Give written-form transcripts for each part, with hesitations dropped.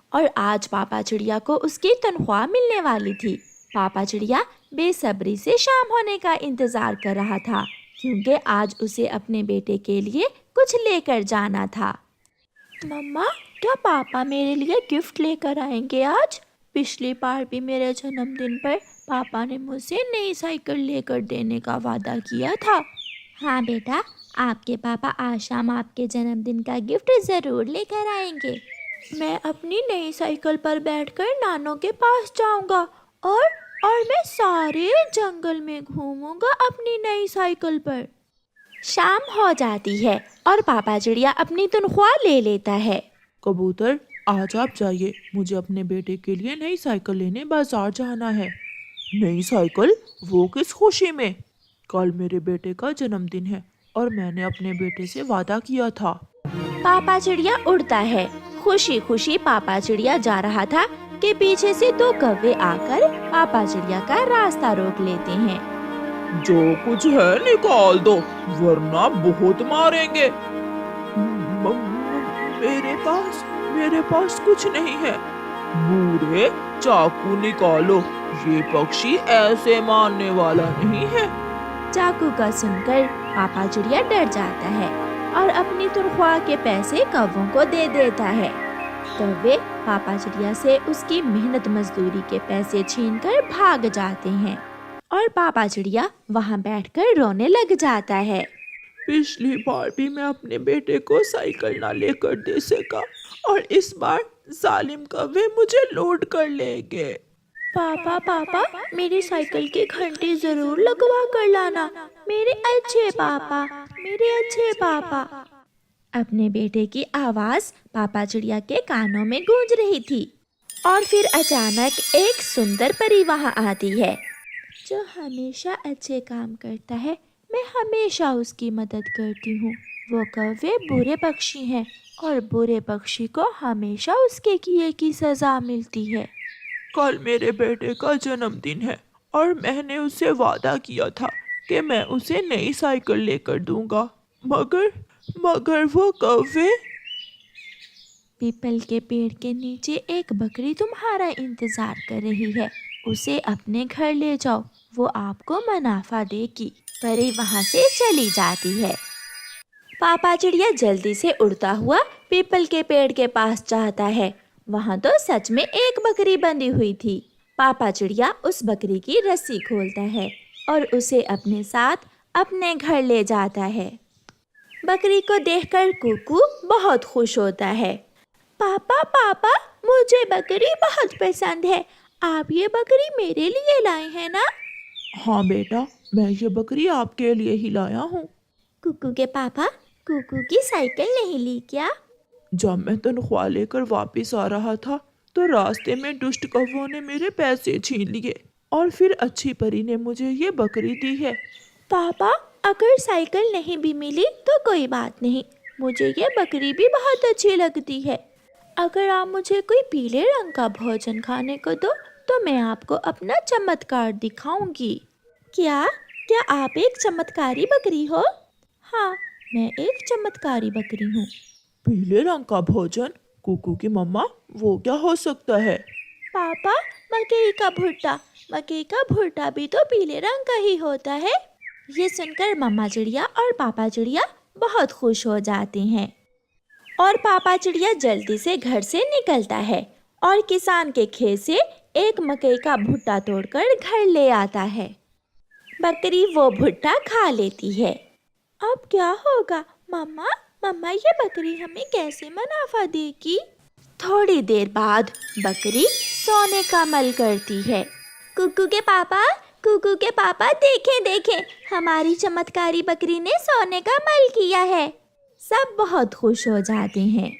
اور آج پاپا چڑیا کو اس کی تنخواہ ملنے والی تھی۔ پاپا چڑیا بے صبری سے شام ہونے کا انتظار کر رہا تھا، کیونکہ آج اسے اپنے بیٹے کے لیے کچھ لے کر جانا تھا۔ مما، کیا پاپا میرے لیے گفٹ لے کر آئیں گے آج؟ پچھلی بار بھی میرے جنم دن پر پاپا نے مجھے نئی سائیکل لے کر دینے کا وعدہ کیا تھا۔ ہاں بیٹا، آپ کے پاپا آج شام آپ کے جنم دن کا گفٹ ضرور لے کر آئیں گے۔ میں اپنی نئی سائیکل پر بیٹھ کر نانوں کے پاس جاؤں گا اور میں سارے جنگل میں گھوموں گا اپنی نئی سائیکل پر۔ شام ہو جاتی ہے اور پاپا چڑیا اپنی تنخواہ لے لیتا ہے۔ کبوتر، آج آپ جائیے، مجھے اپنے بیٹے کے لیے نئی سائیکل لینے بازار جانا ہے۔ نئی سائیکل؟ وہ کس خوشی میں؟ کل میرے بیٹے کا جنم دن ہے اور میں نے اپنے بیٹے سے وعدہ کیا تھا۔ پاپا چڑیا اڑتا ہے۔ خوشی خوشی پاپا چڑیا جا رہا تھا کہ پیچھے سے دو کوے آ کر پاپا چڑیا کا راستہ روک لیتے ہیں۔ جو کچھ ہے نکال دو ورنہ بہت ماریں گے۔ میرے پاس کچھ نہیں ہے۔ بوڑھے، چاقو نکالو، یہ پکشی ایسے مارنے والا نہیں ہے۔ چاقو کا سن کر پاپا چڑیا ڈر جاتا ہے اور اپنی تنخواہ کے پیسے کووں کو دے دیتا ہے۔ کوے پاپا چڑیا سے اس کی محنت مزدوری کے پیسے چھین کر بھاگ جاتے ہیں اور پاپا چڑیا وہاں بیٹھ کر رونے لگ جاتا ہے۔ پچھلی بار بھی میں اپنے بیٹے کو سائیکل نہ لے کر دے سکا اور اس بار ظالم کوے مجھے لوٹ کر لے گئے۔ پاپا، میری سائیکل کی گھنٹی ضرور لگوا کر لانا، میرے اچھے پاپا۔ اپنے بیٹے کی آواز پاپا چڑیا کے کانوں میں گونج رہی تھی اور پھر اچانک ایک سندر پری وہاں آتی ہے جو ہمیشہ اچھے کام کرتا ہے۔ میں ہمیشہ اس کی مدد کرتی ہوں۔ وہ کوے برے پکشی ہیں اور برے پکشی کو ہمیشہ اس کے کیے کی سزا ملتی ہے۔ کل میرے بیٹے کا جنم دن ہے اور میں نے اسے وعدہ کیا تھا کہ میں اسے نئی سائیکل لے کر دوں گا، مگر وہ کوے۔ پیپل کے پیڑ کے نیچے ایک بکری تمہارا انتظار کر رہی ہے، اسے اپنے گھر لے جاؤ، وہ آپ کو منافع دے گی۔ پری وہاں سے چلی جاتی ہے۔ پاپا چڑیا جلدی سے اڑتا ہوا پیپل کے پیڑ کے پاس جاتا ہے۔ وہاں تو سچ میں ایک بکری بندھی ہوئی تھی۔ پاپا چڑیا اس بکری کی رسی کھولتا ہے اور اسے اپنے ساتھ اپنے گھر لے جاتا ہے۔ بکری کو دیکھ کر کوکو بہت خوش ہوتا ہے۔ پاپا، مجھے بکری بہت پسند ہے، آپ یہ بکری میرے لیے لائے ہیں نا؟ ہاں بیٹا، میں یہ بکری آپ کے لیے ہی لایا ہوں۔ کوکو کے پاپا، کوکو کی سائیکل نہیں لی کیا؟ جب میں تنخواہ لے کر واپس آ رہا تھا تو راستے میں دشت کووں نے میرے پیسے چھین لیے اور پھر اچھی پری نے مجھے یہ بکری دی ہے۔ پاپا، اگر سائیکل نہیں بھی ملی تو کوئی بات نہیں، مجھے یہ بکری بھی بہت اچھی لگتی ہے۔ اگر آپ مجھے کوئی پیلے رنگ کا بھوجن کھانے کو دو تو میں آپ کو اپنا چمتکار دکھاؤں گی۔ کیا آپ ایک چمتکاری بکری ہو؟ ہاں، میں ایک چمتکاری بکری ہوں۔ پیلے رنگ کا بھوجن؟ کوکو کی مما، وہ کیا ہو سکتا ہے؟ پاپا، مکئی کا بھٹا بھی تو پیلے رنگ کا ہی ہوتا ہے۔ یہ سن کر مما چڑیا اور پاپا چڑیا بہت خوش ہو جاتے ہیں اور پاپا چڑیا جلدی سے گھر سے نکلتا ہے اور کسان کے کھیت سے ایک مکئی کا بھٹا توڑ کر گھر لے آتا ہے۔ بکری وہ بھٹا کھا لیتی ہے۔ اب کیا ہوگا مما، یہ بکری ہمیں کیسے منافع دے گی؟ تھوڑی دیر بعد بکری سونے کا مل کرتی ہے۔ کوکو کے پاپا دیکھیں، ہماری چمتکاری بکری نے سونے کا مل کیا ہے۔ سب بہت خوش ہو جاتے ہیں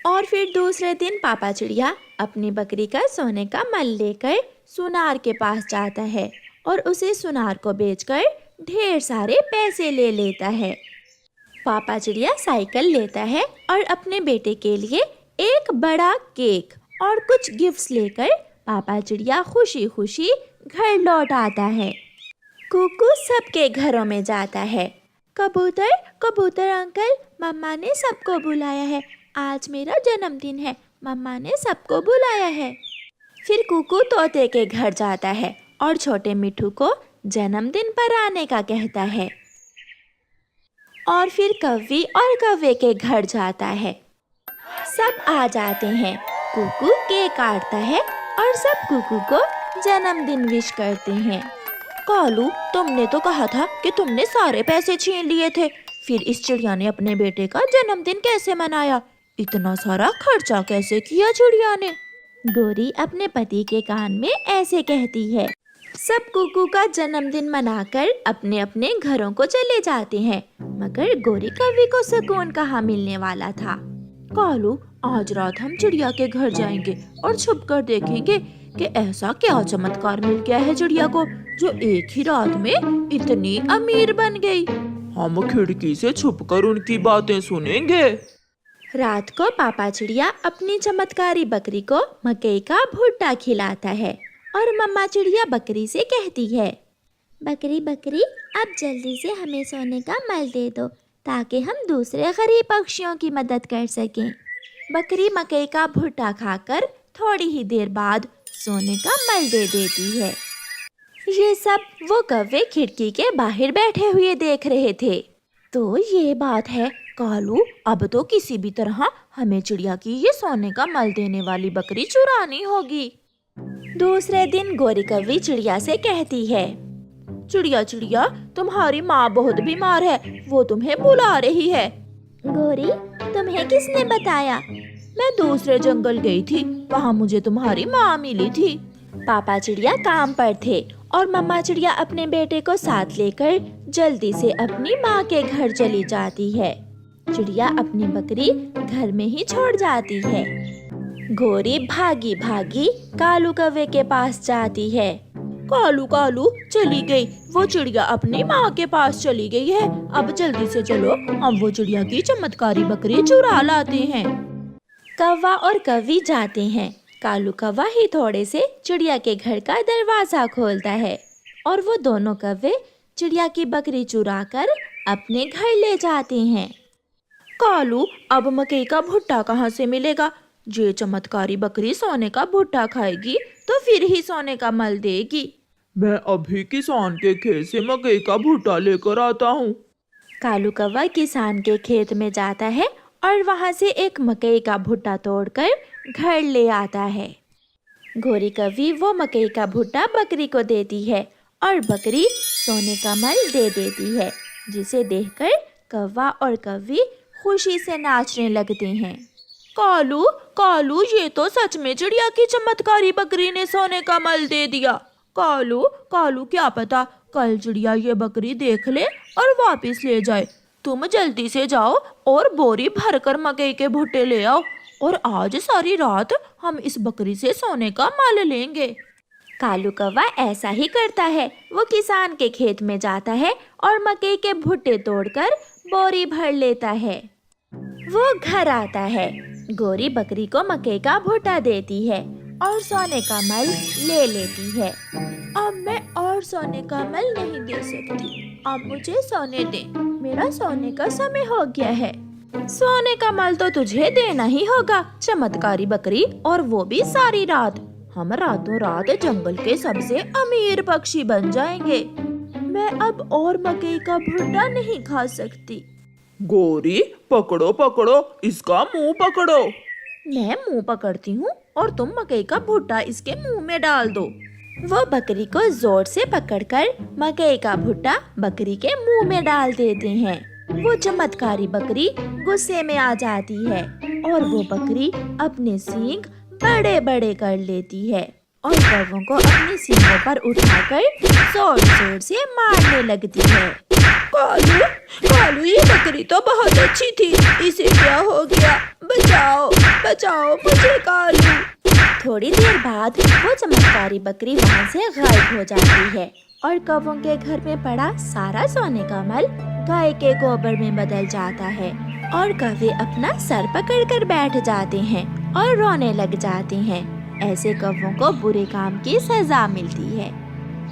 اور پھر دوسرے دن پاپا چڑیا اپنی بکری کا سونے کا مل لے کر سونار کے پاس جاتا ہے اور اسے سونار کو بیچ کر ڈھیر سارے پیسے لے لیتا ہے۔ پاپا چڑیا سائیکل لیتا ہے اور اپنے بیٹے کے لیے ایک بڑا کیک اور کچھ گفٹس لے کر پاپا چڑیا خوشی خوشی گھر لوٹ آتا ہے۔ کوکو سب کے گھروں میں جاتا ہے۔ کبوتر انکل، مما نے سب کو بلایا ہے، آج میرا جنم دن ہے، मम्मा ने सबको बुलाया है। फिर कुकू तोते के घर जाता है और छोटे मिठू को जन्मदिन पर आने का कहता है। और फिर कव्वी और कव्वे के घर जाता है। सब आ जाते हैं। कुकू केक काटता है और सब कुकू को जन्मदिन विश करते हैं। कालू, तुमने तो कहा था कि तुमने सारे पैसे छीन लिए थे, फिर इस चिड़िया ने अपने बेटे का जन्मदिन कैसे मनाया? इतना सारा खर्चा कैसे किया चिड़िया ने? गोरी अपने पति के कान में ऐसे कहती है। सब कुकू का जन्मदिन मनाकर अपने अपने घरों को चले जाते हैं, मगर गोरी कव्वी को सुकून कहाँ मिलने वाला था। कालू, आज रात हम चिड़िया के घर जाएंगे और छुप कर देखेंगे कि ऐसा क्या चमत्कार मिल गया है चिड़िया को जो एक ही रात में इतनी अमीर बन गई। हम खिड़की से छुपकर उनकी बातें सुनेंगे। रात को पापा चिड़िया अपनी चमत्कारी बकरी को मकई का भुट्टा खिलाता है और मम्मा चिड़िया बकरी से कहती है, बकरी बकरी, अब जल्दी से हमें सोने का मल दे दो ताकि हम दूसरे गरीब पक्षियों की मदद कर सकें। बकरी मकई का भुट्टा खाकर थोड़ी ही देर बाद सोने का मल दे देती है। ये सब वो कव्वे खिड़की के बाहर बैठे हुए देख रहे थे। तो ये बात है कालू, अब तो किसी भी तरह हमें चिड़िया की ये सोने का मल देने वाली बकरी चुरानी होगी। दूसरे दिन गोरी कव्वी चिड़िया से कहती है, चिड़िया चिड़िया, तुम्हारी माँ बहुत बीमार है, वो तुम्हें बुला रही है। गोरी, तुम्हें किसने बताया? मैं दूसरे जंगल गई थी, वहाँ मुझे तुम्हारी माँ मिली थी। पापा चिड़िया काम पर थे और मम्मा चिड़िया अपने बेटे को साथ लेकर जल्दी से अपनी माँ के घर चली जाती है। चिड़िया अपनी बकरी घर में ही छोड़ जाती है। गोरी भागी भागी कालू कव्वे के पास जाती है। कालू कालू, चली गई, वो चिड़िया अपनी माँ के पास चली गई है। अब जल्दी से चलो, हम वो चिड़िया की चमत्कारी बकरी चुरा लाते हैं। कव्वा और कव्वी जाते हैं। कालू कव्वा ही थोड़े से चिड़िया के घर का दरवाजा खोलता है और वो दोनों कव्वे चिड़िया की बकरी चुरा कर अपने घर ले जाते हैं। कालू, अब मकई का भुट्टा कहाँ से मिलेगा? ये चमत्कारी बकरी सोने का भुट्टा खाएगी तो फिर ही सोने का मल देगी। मैं अभी किसान के खेत से मकई का भुट्टा लेकर आता हूँ। कालू कव्वा किसान के खेत में जाता है और वहाँ से एक मकई का भुट्टा तोड़कर घर ले आता है। गोरी कव्वी वो मकई का भुट्टा बकरी को देती है और बकरी सोने का मल दे देती है, जिसे देखकर कव्वा और कव्वी खुशी से नाचने लगते हैं। कालू कालू, ये तो सच में चिड़िया की चमत्कारी बकरी ने सोने का मल दे दिया। कालू कालू, क्या पता कल चिड़िया ये बकरी देख ले और वापस ले जाए। तुम जल्दी से जाओ और बोरी भरकर मकई के भुट्टे ले आओ और आज सारी रात हम इस बकरी से सोने का मल लेंगे। कालू कव्वा ऐसा ही करता है। वो किसान के खेत में जाता है और मकई के भुट्टे तोड़कर बोरी भर लेता है। वो घर आता है। गोरी बकरी को मकई का भुट्टा देती है और सोने का मल ले लेती है। अब मैं और सोने का मल नहीं दे सकती, अब मुझे सोने दे, मेरा सोने का समय हो गया है। सोने का मल तो तुझे देना ही होगा चमत्कारी बकरी, और वो भी सारी रात। हम रातों रात जंगल के सबसे अमीर पक्षी बन जाएंगे। मैं अब और मकई का भुट्टा नहीं खा सकती। गोरी, पकड़ो पकड़ो, इसका मुंह पकड़ो। मैं मुंह पकड़ती हूँ और तुम मकई का भुट्टा इसके मुंह में डाल दो। वो बकरी को जोर से पकड़कर मकई का भुट्टा बकरी के मुंह में डाल देते हैं। वो चमत्कारी बकरी गुस्से में आ जाती है और वो बकरी अपने सींग बड़े बड़े कर लेती है और कौवों को अपने सींगों पर उठाकर जोर जोर से मारने लगती है। कालू कालू, ये बकरी तो बहुत अच्छी थी, इसे क्या हो गया? बचाओ बचाओ मुझे कालू। थोड़ी देर बाद वो चमत्कारी बकरी वहाँ से गायब हो जाती है और कौवों के घर में पड़ा सारा सोने का मल गाय के गोबर में बदल जाता है और कौवे अपना सर पकड़कर बैठ जाते हैं और रोने लग जाते हैं। ऐसे कौवों को बुरे काम की सजा मिलती है।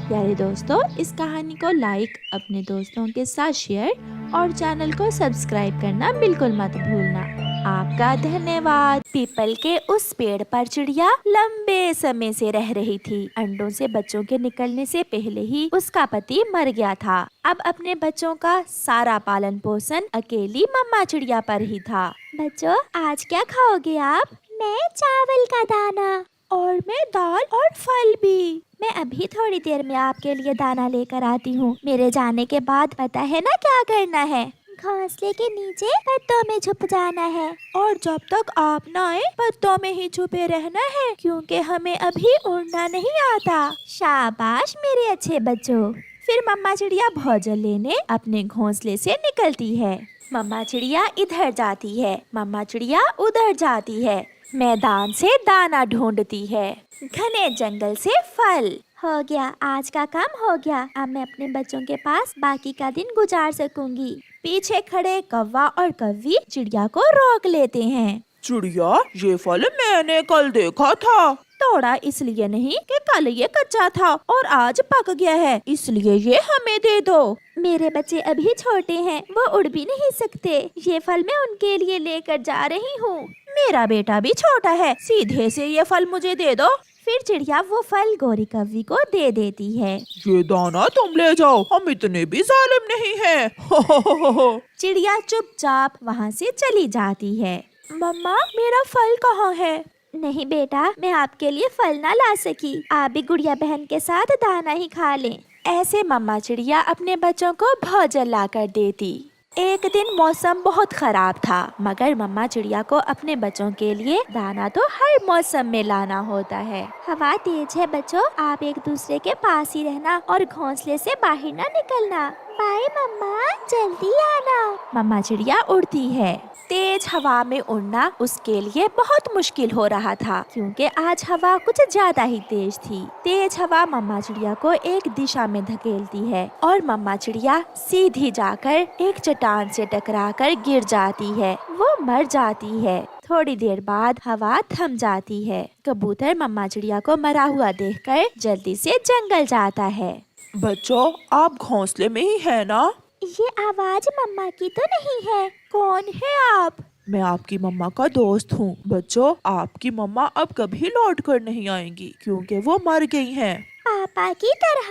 प्यारे दोस्तों, इस कहानी को लाइक, अपने दोस्तों के साथ शेयर और चैनल को सब्सक्राइब करना बिल्कुल मत भूलना। आप आपका धन्यवाद। पीपल के उस पेड़ पर चिड़िया लंबे समय से रह रही थी। अंडों से बच्चों के निकलने से पहले ही उसका पति मर गया था। अब अपने बच्चों का सारा पालन पोषण अकेली मम्मा चिड़िया पर ही था। बच्चों, आज क्या खाओगे आप? मैं चावल का दाना। और मैं दाल और फल भी। मैं अभी थोड़ी देर में आपके लिए दाना लेकर आती हूँ। मेरे जाने के बाद पता है ना क्या करना है? घोंसले के नीचे पत्तों में छुप जाना है। और जब तक आप ना आए पत्तों में ही छुपे रहना है, क्योंकि हमें अभी उड़ना नहीं आता। शाबाश मेरे अच्छे बच्चों। फिर मम्मा चिड़िया भोजन लेने अपने घोंसले से निकलती है। मम्मा चिड़िया इधर जाती है, मम्मा चिड़िया उधर जाती है। मैदान से दाना ढूंढती है, घने जंगल से फल। हो गया, आज का काम हो गया। अब मैं अपने बच्चों के पास बाकी का दिन गुजार सकूंगी। पीछे खड़े कौवा और कौवी चिड़िया को रोक लेते हैं। चिड़िया, ये फल मैंने कल देखा था। तोड़ा इसलिए नहीं कि कल ये कच्चा था और आज पक गया है, इसलिए ये हमें दे दो। मेरे बच्चे अभी छोटे हैं, वो उड़ भी नहीं सकते। ये फल मैं उनके लिए लेकर जा रही हूँ। मेरा बेटा भी छोटा है, सीधे से ये फल मुझे दे दो। फिर चिड़िया वो फल गोरी कौवी को दे देती है। ये दाना तुम ले जाओ, हम इतने भी जालिम नहीं हैं। चिड़िया चुपचाप वहाँ से चली जाती है। मम्मा, मेरा फल कहाँ है? नहीं बेटा, मैं आपके लिए फल ना ला सकी। आप भी गुड़िया बहन के साथ दाना ही खा लें। ऐसे मम्मा चिड़िया अपने बच्चों को भोजन ला कर देती। एक दिन मौसम बहुत खराब था, मगर मम्मा चिड़िया को अपने बच्चों के लिए दाना तो हर मौसम में लाना होता है। हवा तेज है बच्चों, आप एक दूसरे के पास ही रहना और घोंसले से बाहर ना निकलना। बाय मम्मा, जल्दी आना। मम्मा चिड़िया उड़ती है। तेज हवा में उड़ना उसके लिए बहुत मुश्किल हो रहा था, क्योंकि आज हवा कुछ ज्यादा ही तेज थी। तेज हवा मम्मा चिड़िया को एक दिशा में धकेलती है और मम्मा चिड़िया सीधी जाकर एक चट्टान से टकराकर गिर जाती है। वो मर जाती है। थोड़ी देर बाद हवा थम जाती है। कबूतर मम्मा चिड़िया को मरा हुआ देखकर जल्दी से जंगल जाता है। बच्चों, आप घोंसले में ही है ना? ये आवाज मम्मा की तो नहीं है। कौन है आप? मैं आपकी मम्मा का दोस्त हूँ। बच्चों, आपकी मम्मा अब कभी लौट कर नहीं आएंगी, क्योंकि वो मर गई हैं। पापा की तरह?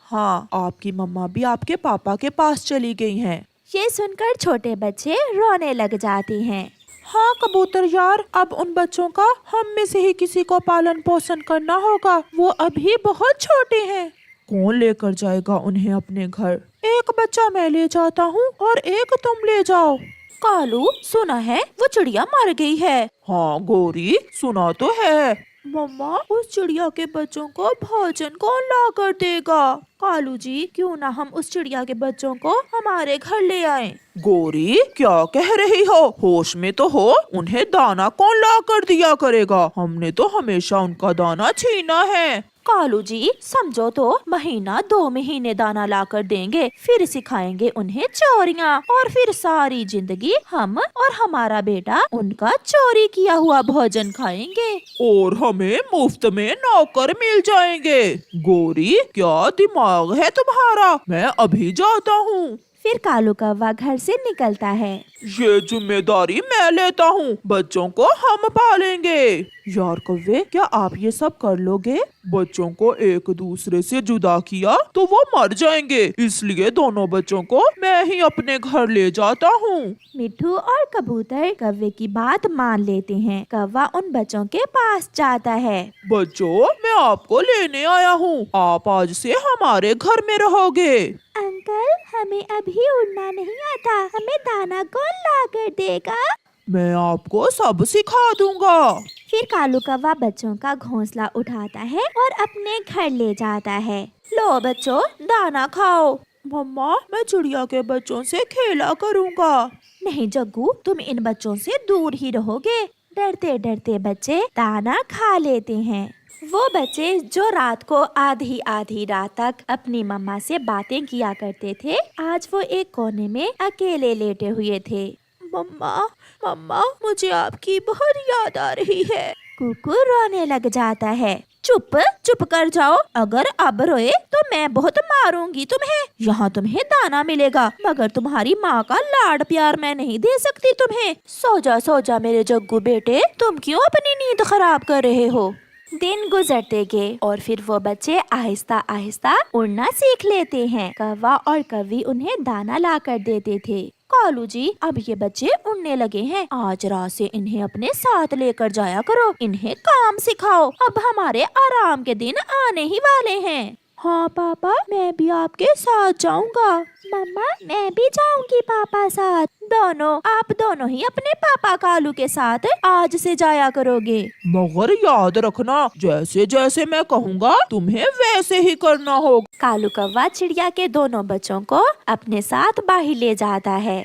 हाँ, आपकी मम्मा भी आपके पापा के पास चली गई हैं। ये सुनकर छोटे बच्चे रोने लग जाते हैं। हाँ कबूतर यार, अब उन बच्चों का हम में से ही किसी को पालन पोषण करना होगा। वो अभी बहुत छोटे हैं। कौन लेकर जाएगा उन्हें अपने घर? एक बच्चा मैं ले जाता हूँ और एक तुम ले जाओ। कालू, सुना है वो चिड़िया मर गई है। हाँ गोरी, सुना तो है। मम्मा, उस चिड़िया के बच्चों को भोजन कौन ला कर देगा? कालू जी, क्यों ना हम उस चिड़िया के बच्चों को हमारे घर ले आएं? गोरी, क्या कह रही हो? होश में तो हो। उन्हें दाना कौन ला कर दिया करेगा? हमने तो हमेशा उनका दाना छीना है। कालू जी, समझो तो, महीना 2 महीने दाना ला कर देंगे, फिर सिखाएंगे उन्हें चोरियाँ, और फिर सारी जिंदगी हम और हमारा बेटा उनका चोरी किया हुआ भोजन खाएंगे। और हमें मुफ्त में नौकर मिल जाएंगे। गोरी, क्या दिमाग है तुम्हारा? मैं अभी जाता हूँ। फिर कालू कौवा घर से निकलता है। ये जिम्मेदारी मैं लेता हूँ, बच्चों को हम पालेंगे। यार कौवे, क्या आप ये सब कर लोगे? बच्चों को एक दूसरे से जुदा किया तो वो मर जाएंगे, इसलिए दोनों बच्चों को मैं ही अपने घर ले जाता हूँ। मिट्ठू और कबूतर कौवे की बात मान लेते हैं। कौवा उन बच्चों के पास जाता है। बच्चों, मैं आपको लेने आया हूँ, आप आज से हमारे घर में रहोगे। अंकल, हमें अभी उड़ना नहीं आता, हमें दाना कौन ला कर देगा? मैं आपको सब सिखा दूंगा। फिर कालू कौवा बच्चों का घोंसला उठाता है और अपने घर ले जाता है। लो बच्चों, दाना खाओ। मम्मा, मैं चिड़िया के बच्चों से खेला करूँगा। नहीं जग्गू, तुम इन बच्चों से दूर ही रहोगे। डरते डरते बच्चे दाना खा लेते हैं। वो बच्चे जो रात को आधी आधी रात तक अपनी मम्मा से बातें किया करते थे, आज वो एक कोने में अकेले लेटे हुए थे। मम्मा, मम्मा, मुझे आपकी बहुत याद आ रही है। कुकू रोने लग जाता है। चुप चुप कर जाओ, अगर अब रोए तो मैं बहुत मारूंगी तुम्हें। यहाँ तुम्हें दाना मिलेगा, मगर तुम्हारी माँ का लाड प्यार मैं नहीं दे सकती तुम्हें। सो जा मेरे जग्गू बेटे, तुम क्यों अपनी नींद खराब कर रहे हो। दिन गुजरते गए और फिर वो बच्चे आहिस्ता आहिस्ता उड़ना सीख लेते हैं। कौवा और कौवी उन्हें दाना ला कर देते थे। कालू जी, अब ये बच्चे उड़ने लगे हैं, आज रात से इन्हें अपने साथ लेकर जाया करो, इन्हें काम सिखाओ, अब हमारे आराम के दिन आने ही वाले हैं। हाँ पापा, मैं भी आपके साथ जाऊंगा। मम्मा, मैं भी जाऊंगी पापा साथ। आप दोनों ही अपने पापा कालू के साथ आज से जाया करोगे। मगर याद रखना, जैसे जैसे मैं कहूँगा तुम्हें वैसे ही करना होगा। कालू कौवा चिड़िया के दोनों बच्चों को अपने साथ बाहर ले जाता है।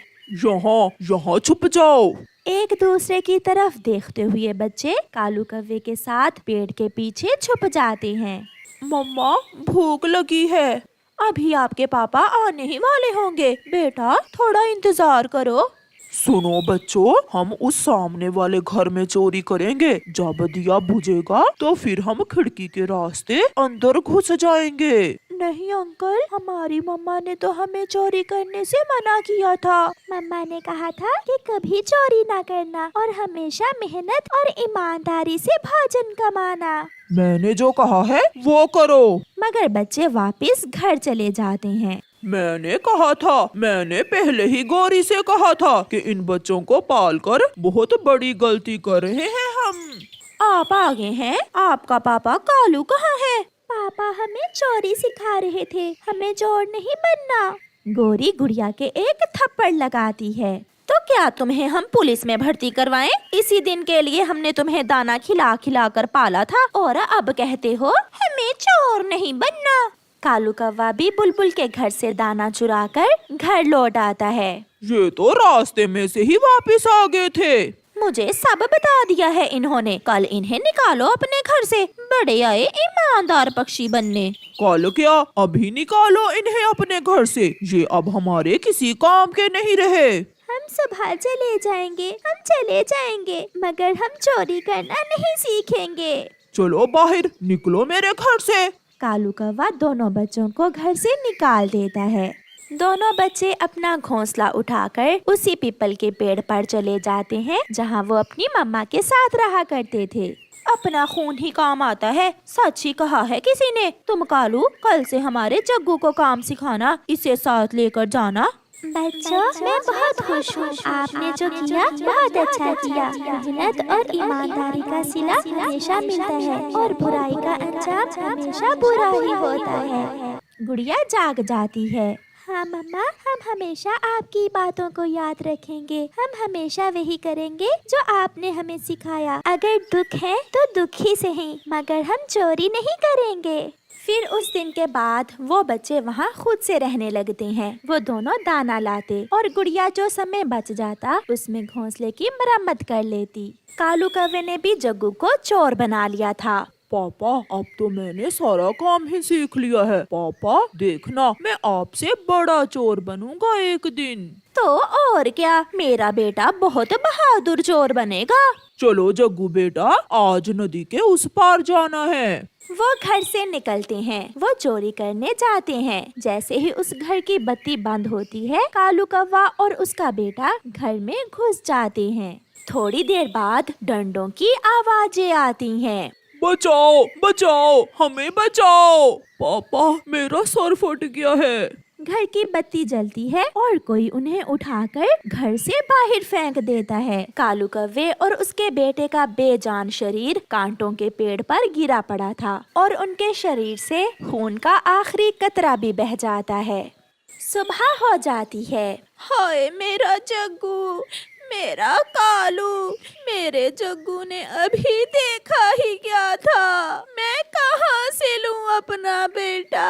यहाँ छुप जाओ। एक दूसरे की तरफ देखते हुए बच्चे कालू कौवे के साथ पेड़ के पीछे छुप जाते हैं। मम्मा, भूख लगी है। अभी आपके पापा आने ही वाले होंगे, बेटा थोड़ा इंतजार करो। सुनो बच्चों, हम उस सामने वाले घर में चोरी करेंगे। जब दिया बुझेगा तो फिर हम खिड़की के रास्ते अंदर घुस जाएंगे। नहीं अंकल, हमारी मम्मा ने तो हमें चोरी करने से मना किया था। मम्मा ने कहा था कि कभी चोरी ना करना और हमेशा मेहनत और ईमानदारी से भोजन कमाना। मैंने जो कहा है वो करो। मगर बच्चे वापस घर चले जाते हैं। मैंने कहा था, मैंने पहले ही गौरी से कहा था कि इन बच्चों को पालकर बहुत बड़ी गलती कर रहे हैं हम। आप आगे हैं, आपका पापा कालू कहाँ है? पापा हमें चोरी सिखा रहे थे, हमें चोर नहीं बनना। गौरी गुड़िया के एक थप्पड़ लगाती है। तो क्या तुम्हें हम पुलिस में भर्ती करवाएं? इसी दिन के लिए हमने तुम्हें दाना खिला खिला कर पाला था और अब कहते हो हमें चोर नहीं बनना। कालू कौवा भी बुलबुल के घर से दाना चुरा कर घर लौट आता है। ये तो रास्ते में से ही वापस आ गए थे। मुझे सब बता दिया है इन्होंने, कल इन्हें निकालो अपने घर से, बड़े आए ईमानदार पक्षी बनने। कल क्या, अभी निकालो इन्हें अपने घर से, ये अब हमारे किसी काम के नहीं रहे। हम सुबह चले जाएंगे, मगर हम चोरी करना नहीं सीखेंगे। चलो बाहर निकलो मेरे घर से। कालू कौवा दोनों बच्चों को घर से निकाल देता है। दोनों बच्चे अपना घोंसला उठाकर उसी पीपल के पेड़ पर चले जाते हैं जहां वो अपनी मम्मा के साथ रहा करते थे। अपना खून ही काम आता है, सच ही कहा है किसी ने। तुम कालू कल से हमारे जग्गू को काम सिखाना, इसे साथ लेकर जाना। बच्चों, मैं बहुत खुश हूँ, आपने जो किया बहुत अच्छा किया। मेहनत और ईमानदारी का सिला हमेशा मिलता है और बुराई का अंजाम हमेशा बुरा ही होता है। गुड़िया जाग जाती है। हाँ मम्मा, हम हमेशा आपकी बातों को याद रखेंगे, हम हमेशा वही करेंगे जो आपने हमें सिखाया। अगर दुख है तो दुख ही सही, मगर हम चोरी नहीं करेंगे। फिर उस दिन के बाद वो बच्चे वहाँ खुद से रहने लगते हैं। वो दोनों दाना लाते और गुड़िया जो समय बच जाता उसमें घोंसले की मरम्मत कर लेती। कालू कौवे ने भी जग्गू को चोर बना लिया था। पापा, अब तो मैंने सारा काम ही सीख लिया है। पापा देखना, मैं आपसे बड़ा चोर बनूंगा एक दिन। तो और क्या, मेरा बेटा बहुत बहादुर चोर बनेगा। चलो जग्गू बेटा, आज नदी के उस पार जाना है। वो घर से निकलते हैं, वो चोरी करने जाते हैं। जैसे ही उस घर की बत्ती बंद होती है, कालू कौवा और उसका बेटा घर में घुस जाते हैं। थोड़ी देर बाद डंडों की आवाजें आती हैं। बचाओ बचाओ, हमें बचाओ। पापा, मेरा सर फट गया है। घर की बत्ती जलती है और कोई उन्हें उठाकर घर से बाहर फेंक देता है। कालू कौवे और उसके बेटे का बेजान शरीर कांटों के पेड़ पर गिरा पड़ा था और उनके शरीर से खून का आखिरी कतरा भी बह जाता है। सुबह हो जाती है। हाय मेरा जग्गू, मेरा कालू, मेरे जग्गू ने अभी देखा ही क्या था। मैं कहाँ से लूँ अपना बेटा,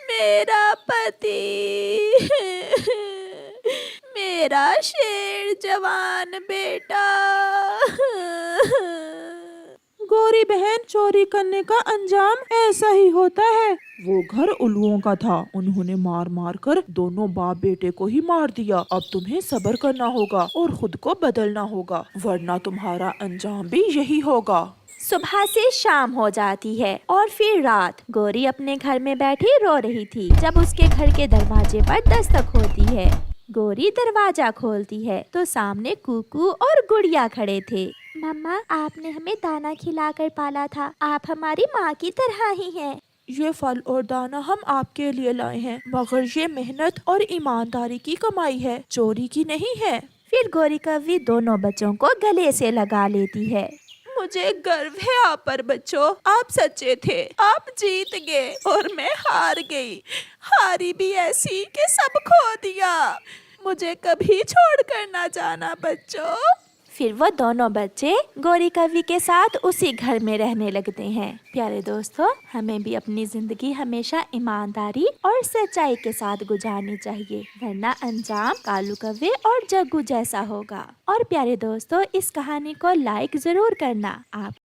मेरा पति, मेरा शेर जवान बेटा। गौरी बहन, चोरी करने का अंजाम ऐसा ही होता है। वो घर उल्लुओं का था, उन्होंने मार मार कर दोनों बाप बेटे को ही मार दिया। अब तुम्हें सब्र करना होगा और खुद को बदलना होगा, वरना तुम्हारा अंजाम भी यही होगा। صبح سے شام ہو جاتی ہے اور پھر رات۔ گوری اپنے گھر میں بیٹھی رو رہی تھی جب اس کے گھر کے دروازے پر دستک ہوتی ہے۔ گوری دروازہ کھولتی ہے تو سامنے کوکو اور گڑیا کھڑے تھے۔ مما، آپ نے ہمیں دانا کھلا کر پالا تھا، آپ ہماری ماں کی طرح ہی ہیں۔ یہ پھل اور دانا ہم آپ کے لیے لائے ہیں، مگر یہ محنت اور ایمانداری کی کمائی ہے، چوری کی نہیں ہے۔ پھر گوری کوی دونوں بچوں کو گلے سے لگا لیتی ہے۔ مجھے گرو ہے آپ پر بچوں، آپ سچے تھے، آپ جیت گئے اور میں ہار گئی، ہاری بھی ایسی کہ سب کھو دیا، مجھے کبھی چھوڑ کر نہ جانا بچوں۔ پھر وہ دونوں بچے گوری کوی کے ساتھ اسی گھر میں رہنے لگتے ہیں۔ پیارے دوستو، ہمیں بھی اپنی زندگی ہمیشہ ایمانداری اور سچائی کے ساتھ گزارنی چاہیے، ورنہ انجام کالو کوے اور جگو جیسا ہوگا۔ اور پیارے دوستو، اس کہانی کو لائک ضرور کرنا۔ آپ